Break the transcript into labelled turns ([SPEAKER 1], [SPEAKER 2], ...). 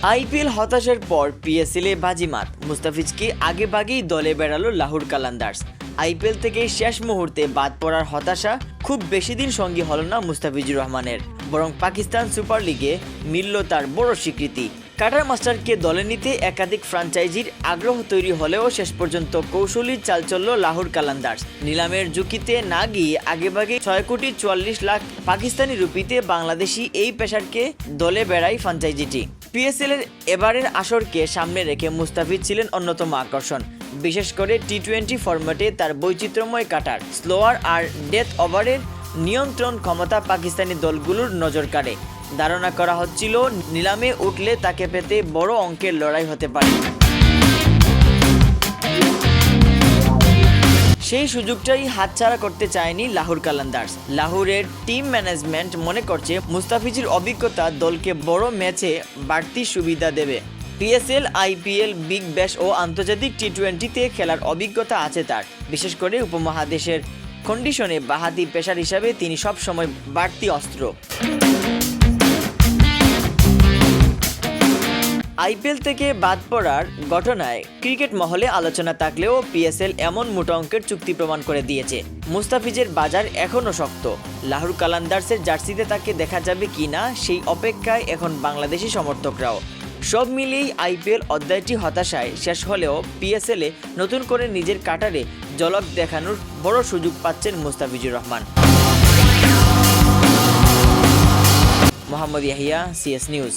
[SPEAKER 1] IPL হতাশার পর পিএসএলে বাজিমাত, মুস্তাফিজকে আগেভাগেই দলে বেড়ালো লাহোর কালান্দার্স। আইপিএল থেকে শেষ মুহূর্তে বাদ পড়ার হতাশা খুব বেশি দিন সঙ্গী হল না মুস্তাফিজুর রহমানের, বরং পাকিস্তান সুপার লিগে মিলল তার বড় স্বীকৃতি। কাটার মাস্টারকে দলে নিতে একাধিক ফ্র্যাঞ্চাইজির আগ্রহ তৈরি হলেও শেষ পর্যন্ত কৌশলী চাল চলল লাহোর কালান্দার্স। নিলামের ঝুঁকিতে না গিয়ে আগেভাগে 6,44,00,000 পাকিস্তানি রুপিতে বাংলাদেশি এই পেসারকে দলে বেড়ায় ফ্র্যাঞ্চাইজিটি। পিএসএল এর এবারের আসরকে সামনে রেখে মুস্তাফিজ ছিলেন অন্যতম আকর্ষণ। বিশেষ করে টি-20 ফরম্যাটে তার বৈচিত্র্যময় কাটার, স্লোয়ার আর ডেথ ওভারের নিয়ন্ত্রণ ক্ষমতা পাকিস্তানি দলগুলোর নজর কাড়ে। ধারণা করা হচ্ছিল নিলামে উঠলে তাকে পেতে বড় অঙ্কের লড়াই হতে পারে। সেই সুযোগটাই হাতছাড়া করতে চায়নি লাহোর কালান্দার্স। লাহোরের টিম ম্যানেজমেন্ট মনে করছে মুস্তাফিজের অভিজ্ঞতা দলকে বড় ম্যাচে বাড়তি সুবিধা দেবে। পিএসএল, আইপিএল, বিগ ব্যাশ ও আন্তর্জাতিক টি-20তে খেলার অভিজ্ঞতা আছে তার। বিশেষ করে উপমহাদেশের কন্ডিশনে বাঁহাতি পেসার হিসাবে তিনি সবসময় বাড়তি অস্ত্র। আইপিএল থেকে বাদ পড়ার ঘটনায় ক্রিকেট মহলে আলোচনা থাকলেও পিএসএল এমন মোটা অঙ্কের চুক্তি প্রমাণ করে দিয়েছে মুস্তাফিজের বাজার এখনও শক্ত। লাহোর কালান্দার্সের জার্সিতে তাকে দেখা যাবে কিনা সেই অপেক্ষায় এখন বাংলাদেশি সমর্থকরাও। সব মিলিয়েই আইপিএল অধ্যায়টি হতাশায় শেষ হলেও পিএসএলে নতুন করে নিজের কাটারে ঝলক দেখানোর বড় সুযোগ পাচ্ছেন মুস্তাফিজুর রহমান। Mohammad Yahya, CS news.